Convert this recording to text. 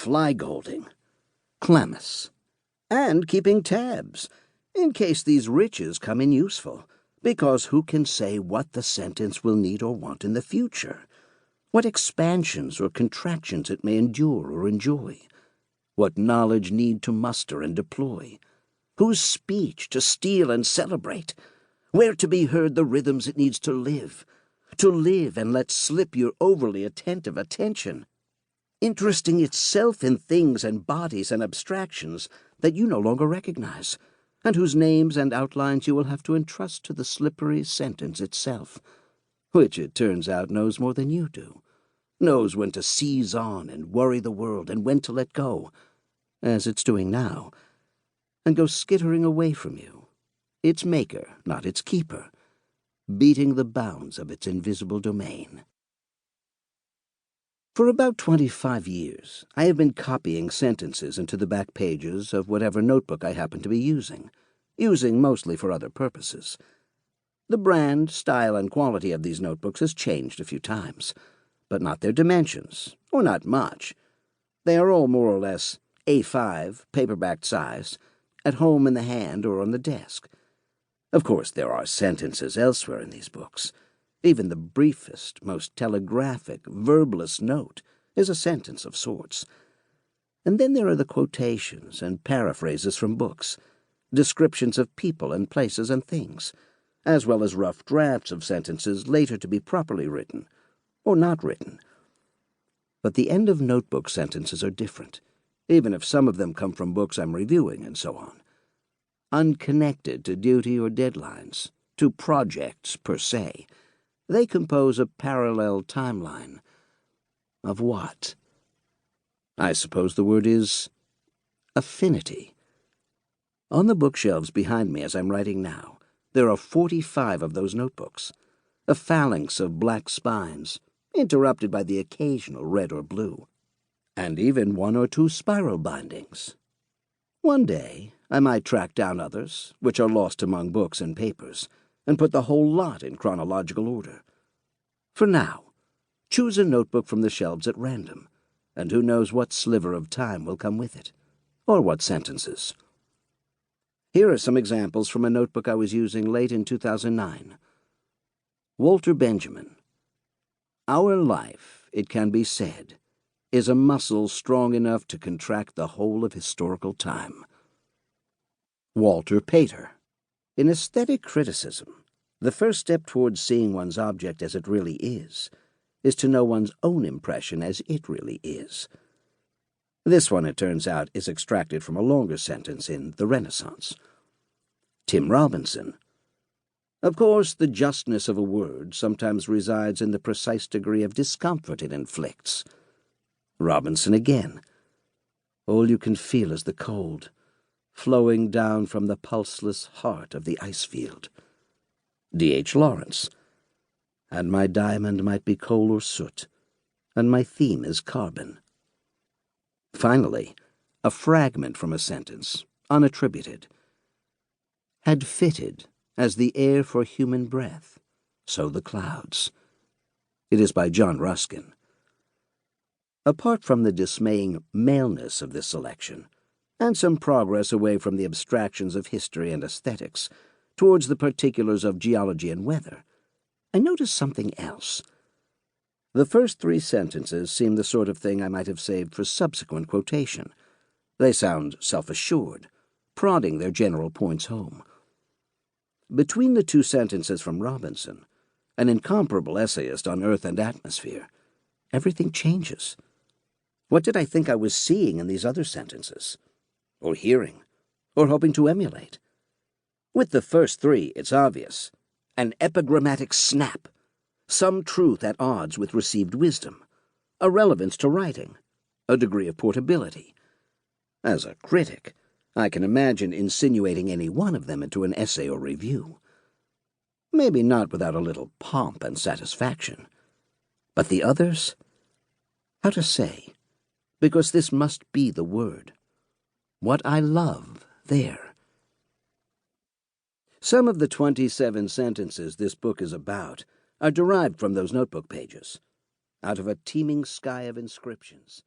fly-golding, clammus, and keeping tabs, in case these riches come in useful, because who can say what the sentence will need or want in the future, what expansions or contractions it may endure or enjoy, what knowledge need to muster and deploy, whose speech to steal and celebrate, where to be heard the rhythms it needs to live and let slip your overly attentive attention, interesting itself in things and bodies and abstractions that you no longer recognize, and whose names and outlines you will have to entrust to the slippery sentence itself, which it turns out knows more than you do, knows when to seize on and worry the world and when to let go, as it's doing now, and go skittering away from you, its maker, not its keeper, beating the bounds of its invisible domain. For about 25 years, I have been copying sentences into the back pages of whatever notebook I happen to be using mostly for other purposes. The brand, style, and quality of these notebooks has changed a few times, but not their dimensions, or not much. They are all more or less A5, paperback size, at home in the hand or on the desk. Of course, there are sentences elsewhere in these books. Even the briefest, most telegraphic, verbless note is a sentence of sorts. And then there are the quotations and paraphrases from books, descriptions of people and places and things, as well as rough drafts of sentences later to be properly written, or not written. But the end of notebook sentences are different, even if some of them come from books I'm reviewing and so on. Unconnected to duty or deadlines, to projects per se, they compose a parallel timeline. Of what? I suppose the word is affinity. On the bookshelves behind me as I'm writing now, there are 45 of those notebooks, a phalanx of black spines, interrupted by the occasional red or blue, and even 1 or 2 spiral bindings. One day I might track down others, which are lost among books and papers, and put the whole lot in chronological order. For now, choose a notebook from the shelves at random, and who knows what sliver of time will come with it, or what sentences. Here are some examples from a notebook I was using late in 2009. Walter Benjamin. Our life, it can be said, is a muscle strong enough to contract the whole of historical time. Walter Pater. In aesthetic criticism, the first step towards seeing one's object as it really is to know one's own impression as it really is. This one, it turns out, is extracted from a longer sentence in The Renaissance. Tim Robinson. Of course, the justness of a word sometimes resides in the precise degree of discomfort it inflicts. Robinson again. All you can feel is the cold, flowing down from the pulseless heart of the ice field. D.H. Lawrence. And my diamond might be coal or soot, and my theme is carbon. Finally, a fragment from a sentence, unattributed. Had fitted, as the air for human breath, so the clouds. It is by John Ruskin. Apart from the dismaying maleness of this selection, and some progress away from the abstractions of history and aesthetics, towards the particulars of geology and weather, I noticed something else. The first 3 sentences seem the sort of thing I might have saved for subsequent quotation. They sound self-assured, prodding their general points home. Between the 2 sentences from Robinson, an incomparable essayist on earth and atmosphere, everything changes. What did I think I was seeing in these other sentences? Or hearing? Or hoping to emulate? With the first 3, it's obvious. An epigrammatic snap, some truth at odds with received wisdom, a relevance to writing, a degree of portability. As a critic, I can imagine insinuating any one of them into an essay or review. Maybe not without a little pomp and satisfaction. But the others? How to say? Because this must be the word. What I love there. Some of the 27 sentences this book is about are derived from those notebook pages, out of a teeming sky of inscriptions.